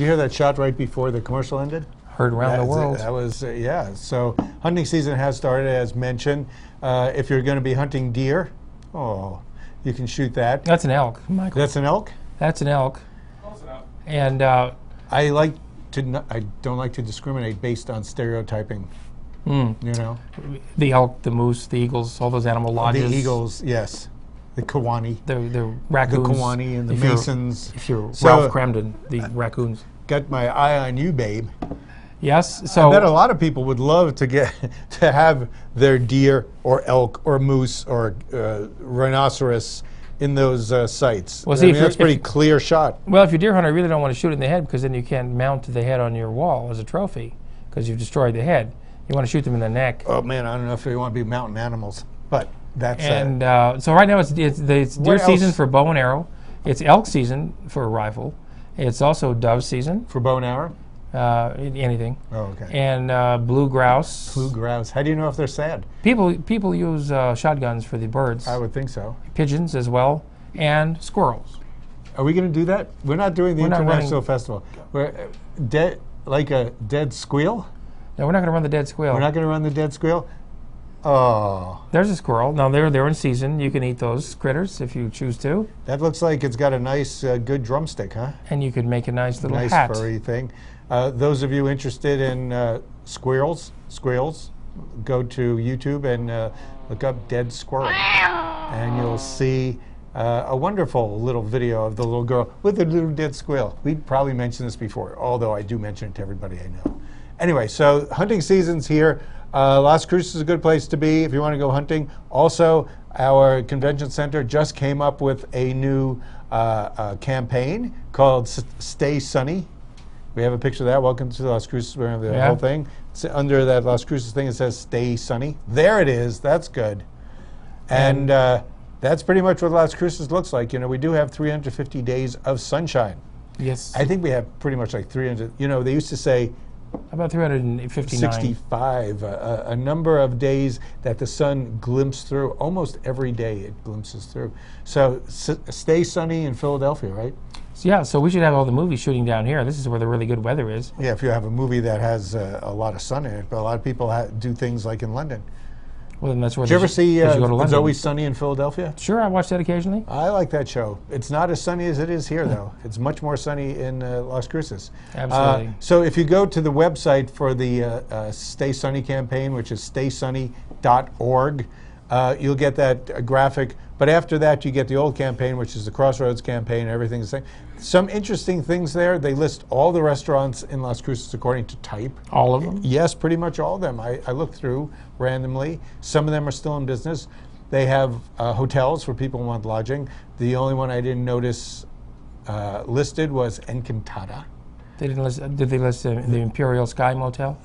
you hear that shot right before the commercial ended? Heard around the world. That was, yeah. So hunting season has started, as mentioned. If you're going to be hunting deer, you can shoot that. That's an elk, Michael. That's an elk? That's an elk. Close enough. And I don't like to discriminate based on stereotyping. You know, the elk, the moose, the eagles, all those animal lodges. the eagles, yes, the Kiwani, the raccoons. the Kiwani, and the Masons. If you're So, Ralph Cramden, the raccoons. got my eye on you, babe. Yes. So I bet a lot of people would love to get to have their deer or elk or moose or rhinoceros in those sites. Well, see, I mean, that's a pretty clear shot. well, if you're a deer hunter, you really don't want to shoot it in the head because then you can't mount the head on your wall as a trophy because you've destroyed the head. You want to shoot them in the neck. Oh man, I don't know if you want to be mountain animals, but that's And so right now it's deer season for bow and arrow. It's elk season for a rifle. It's also dove season. for bow and arrow. Anything. Oh, okay. And blue grouse. Blue grouse. How do you know if they're sad? People use shotguns for the birds. I would think so. Pigeons as well, and squirrels. Are we going to do that? We're not doing the We're not international festival. We're dead, like a dead squeal. No, we're not going to run the dead squirrel. We're not going to run the dead squeal. Oh, There's a squirrel. Now they're in season. You can eat those critters if you choose to, that looks like it's got a nice, good drumstick, huh? and you could make a nice little Nice hat. furry thing. Those of you interested in squirrels, go to YouTube and look up dead squirrel, and you'll see a wonderful little video of the little girl with the little dead squirrel. We probably mentioned this before, although I do mention it to everybody I know. Anyway, so hunting season's here. Las Cruces is a good place to be if you want to go hunting. Also, our convention center just came up with a new campaign called Stay Sunny. We have a picture of that. Welcome to Las Cruces. We have the whole thing. It's under that Las Cruces thing, it says Stay Sunny. There it is. That's good. And that's pretty much what Las Cruces looks like. You know, we do have 350 days of sunshine. Yes. I think we have pretty much like 300. You know, they used to say About 359. 65, a number of days that the sun glimpses through. Almost every day it glimpses through. So stay sunny in Philadelphia, right? So, yeah, so we should have all the movies shooting down here. This is where the really good weather is. Yeah, if you have a movie that has a lot of sun in it, but a lot of people do things like in London. Well, then that's where Did you ever see go to London. It's Always Sunny in Philadelphia? Sure, I watch that occasionally. I like that show. It's not as sunny as it is here, though. It's much more sunny in Las Cruces. Absolutely. So if you go to the website for the Stay Sunny campaign, which is staysunny.org, you'll get that graphic. But after that, you get the old campaign, which is the Crossroads campaign, and everything's the same. Some interesting things there. They list all the restaurants in Las Cruces according to type. All of them? Yes, pretty much all of them. I looked through randomly. Some of them are still in business. They have hotels for people who want lodging. The only one I didn't notice listed was Encantada. They didn't list, did they list the Imperial Sky Motel?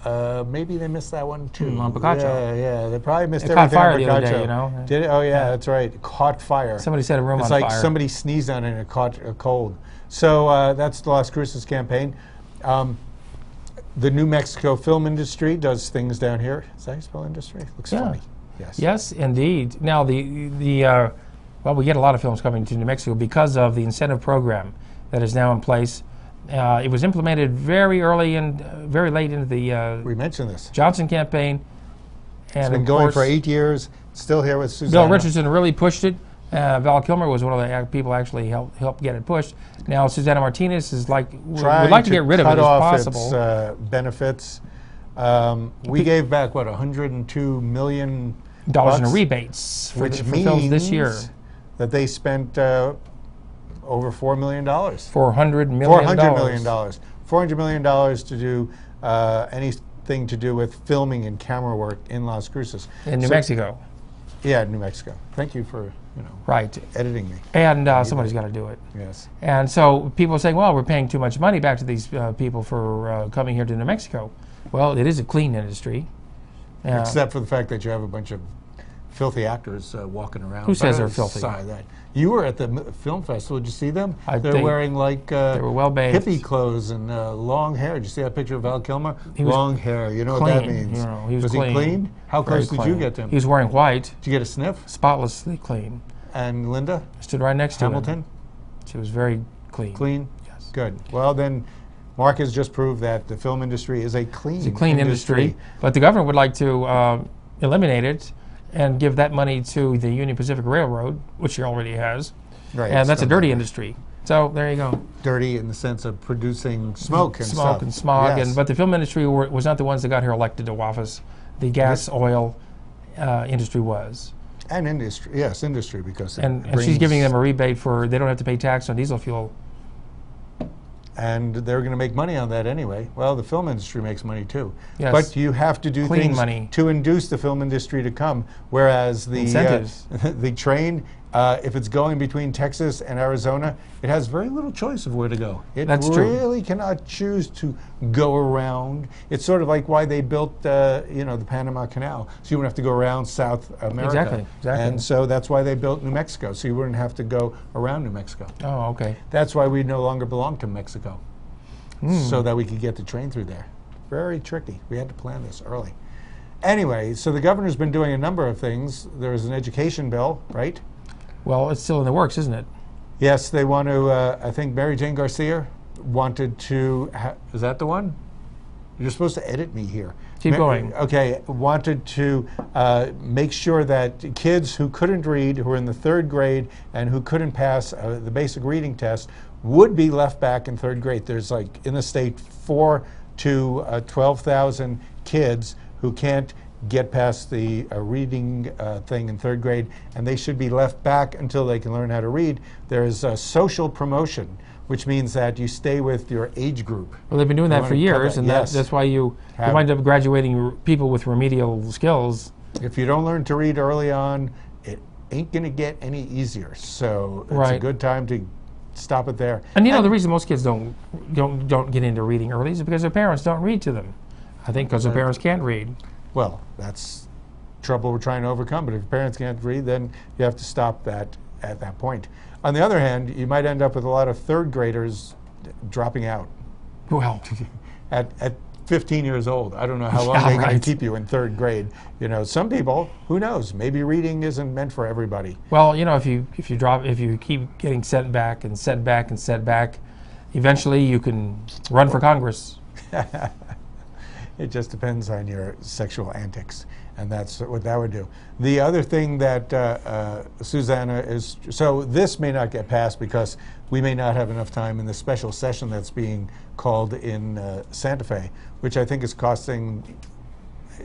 Maybe they missed that one too. On Picacho. Yeah. They probably missed It everything caught fire on the other Picacho. day, you know? Did it? Oh yeah, that's right. It caught fire. Somebody set a room It's on like fire. somebody sneezed on it and it caught a cold. So that's the Las Cruces campaign. The New Mexico film industry does things down here. Is that how you spell industry? Looks funny. Yes. Yes, indeed. Now, well, we get a lot of films coming to New Mexico because of the incentive program that is now in place. It was implemented very early and very late into the We mentioned this. Johnson campaign. And It's been of going course, for 8 years. Still here with Susanna. Bill Richardson really pushed it. Val Kilmer was one of the people actually helped get it pushed. Now Susanna Martinez is would like to get rid of it cut as off possible. its benefits. We gave back what, $102 million Dollars in rebates for which films this year. That they spent over $4 million. $400 million. $400 million. $400 million to do anything to do with filming and camera work in Las Cruces. In New Mexico. Yeah, New Mexico. Thank you for Right. editing me. And somebody's got to do it. Yes. And so people are saying, well, we're paying too much money back to these people for coming here to New Mexico. Well, it is a clean industry. Except for the fact that you have a bunch of filthy actors walking around. Who says they're filthy? That. You were at the film festival. Did you see them? They're wearing like they were well-bathed. hippie clothes and long hair. Did you see that picture of Val Kilmer? He was long hair. You know clean, what that means. you know, he was he clean. clean? How Very close did clean. you get to him? He was wearing white. Did you get a sniff? Spotlessly clean. And Linda? Stood right next to him. Hamilton? She was very clean. Clean? Yes. Good. Well, then Mark has just proved that the film industry is a clean, It's a clean industry. But the government would like to eliminate it and give that money to the Union Pacific Railroad, which he already has. Right, And that's a dirty industry. So there you go. Dirty in the sense of producing smoke and Smoke stuff. and smog. Yes. But the film industry was not the ones that got her elected to office. The gas, oil industry was. And industry, yes, industry, because And she's giving them a rebate for, they don't have to pay tax on diesel fuel. And they're going to make money on that anyway. Well, the film industry makes money too. Yes. But you have to do Clean things money. to induce the film industry to come. Whereas the Incentives. the train, if it's going between Texas and Arizona, it has very little choice of where to go. It That's true. really cannot choose to go around. It's sort of like why they built the Panama Canal, so you wouldn't have to go around South America. Exactly. And so that's why they built New Mexico, so you wouldn't have to go around New Mexico. Oh, okay. That's why we no longer belong to Mexico, so that we could get the train through there. Very tricky. We had to plan this early. Anyway, so the governor's been doing a number of things. There is an education bill, right? Well, it's still in the works, isn't it? Yes, they want to, I think Mary Jane Garcia wanted to, is that the one? You're supposed to edit me here. Keep going. Okay, wanted to make sure that kids who couldn't read, who were in the 3rd grade, and who couldn't pass the basic reading test would be left back in 3rd grade. There's like, in the state, 4,000 to 12,000 kids who can't get past the reading thing in 3rd grade, and they should be left back until they can learn how to read. There's social promotion, which means that you stay with your age group. Well, they've been doing that for years, and yes. that's why you wind up graduating people with remedial skills. If you don't learn to read early on, it ain't going to get any easier. So it's a good time to stop it there. And the reason most kids don't get into reading early is because their parents don't read to them. I think because their parents can't read. Well, that's trouble we're trying to overcome. But if your parents can't read, then you have to stop that at that point. On the other hand, you might end up with a lot of 3rd graders dropping out Well, at 15 years old. I don't know how long they're going to keep you in 3rd grade. Some people, who knows? Maybe reading isn't meant for everybody. well, if you keep getting set back and set back and set back, eventually you can run for Congress. It just depends on your sexual antics, and that's what that would do. The other thing that Susanna is, so this may not get passed because we may not have enough time in the special session that's being called in Santa Fe, which I think is costing,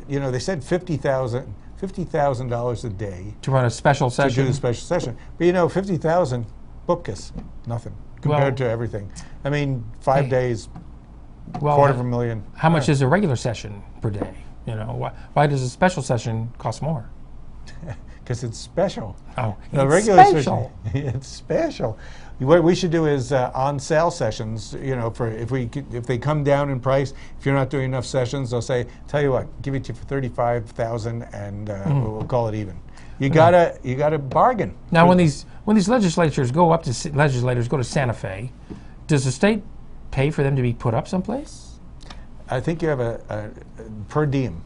they said $50,000 a day To run a special to session. do the special session. But 50,000, bupkis, nothing compared to everything. I mean, 5 days, Well, $250,000. how much is a regular session per day? Why does a special session cost more? Because it's special. Oh, The it's regular special. session, it's special. What we should do is on sale sessions. For if they come down in price, if you're not doing enough sessions, they'll say, "Tell you what, give it to you for $35,000, and we'll call it even." You gotta bargain. Now, when these legislators go to Santa Fe, does the state pay for them to be put up someplace? I think you have a per diem.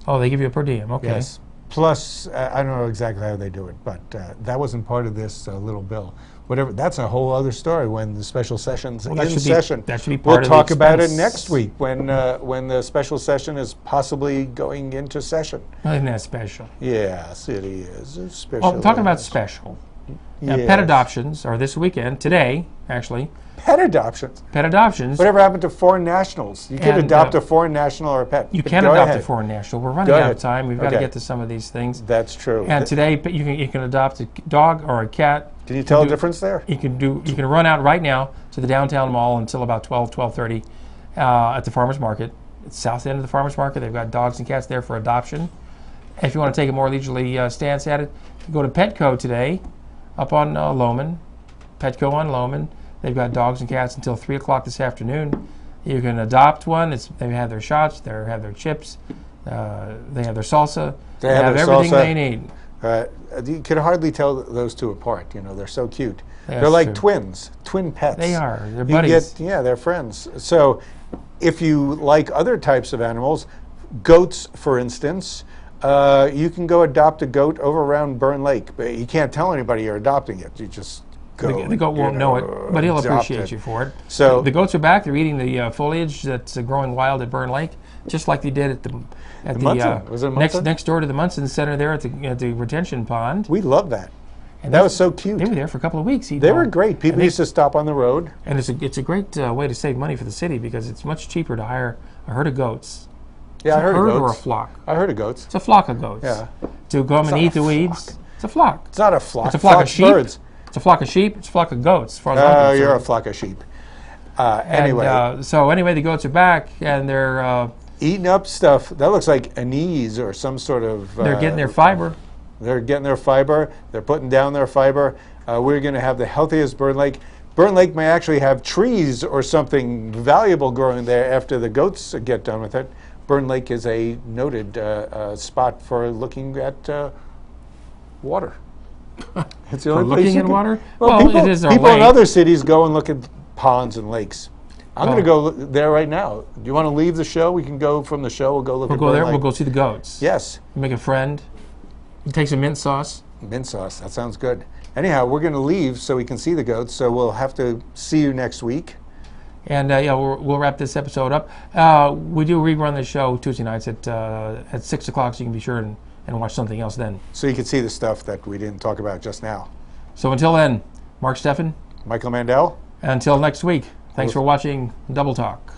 Oh, they give you a per diem. Okay. Yes. Plus, I don't know exactly how they do it, but that wasn't part of this little bill. Whatever. That's a whole other story when the special session's in session. That should be part of the We'll talk about it expense. next week when the special session is possibly going into session. Isn't that special? Yes, it is. It's special. Well, talking about special. Yes. Pet adoptions are this weekend, today, actually. Pet adoptions. Pet adoptions. Whatever happened to foreign nationals? You can And, adopt a foreign national or a pet. You But can go adopt ahead. a foreign national. We're running Go out ahead. of time. We've got to Okay. get to some of these things. That's true. And today, you can adopt a dog or a cat. Can you tell the difference there? You can run out right now to the downtown mall until about 12:30 at the farmers market. It's south end of the farmers market. They've got dogs and cats there for adoption. If you want to take a more leisurely stance at it, you go to Petco today, up on Loman. Petco on Loman. They've got dogs and cats until 3 o'clock this afternoon. You can adopt one. They have their shots. They have their chips. They have their salsa. They have their everything salsa. they need. You can hardly tell those two apart. They're so cute. That's They're like true. twins, twin pets. They are. They're You buddies. they're friends. So if you like other types of animals, goats, for instance, you can go adopt a goat over around Burn Lake. But you can't tell anybody you're adopting it. You just goat. The goat won't know it, but he'll adopt appreciate it. you for it. So The goats are back. They're eating the foliage that's growing wild at Burn Lake, just like they did at the Munson. Was it Munson? next door to the Munson Center there at the retention pond. we love that. And That was so cute. They were there for a couple of weeks. They were great. People used to stop on the road. And it's a great way to save money for the city because it's much cheaper to hire a herd of goats. Yeah, I heard a herd of or a goats. flock. I heard of goats. It's a flock of goats. Yeah. To come and not eat a the weeds. flock. It's a flock. It's not a flock. It's a flock of Flock's sheep. birds. It's a flock of sheep. It's a flock of goats. As far as I'm Oh, concerned. you're a flock of sheep. Anyway, So anyway, the goats are back and they're eating up stuff. That looks like anise or some sort of. they're getting their fiber. They're getting their fiber. They're putting down their fiber. We're going to have the healthiest Burn Lake. Burn Lake may actually have trees or something valuable growing there after the goats get done with it. Burn Lake is a noted spot for looking at water. It's the only place Looking you at can- water? Well, Well, people, it is a people in lake. other cities go and look at ponds and lakes. I'm going to Oh. go there right now. Do you want to leave the show? We can go from the show. We'll go look We'll at go Burn there. Lake. We'll go see the goats. Yes, Make a friend. Take some mint sauce. mint sauce. That sounds good. Anyhow, we're going to leave so we can see the goats. So we'll have to see you next week. And we'll wrap this episode up. We do rerun the show Tuesday nights at 6 o'clock, so you can be sure and watch something else then. So you can see the stuff that we didn't talk about just now. So until then, Mark Steffen, Michael Mandel. and until next week, thanks for watching Double Talk.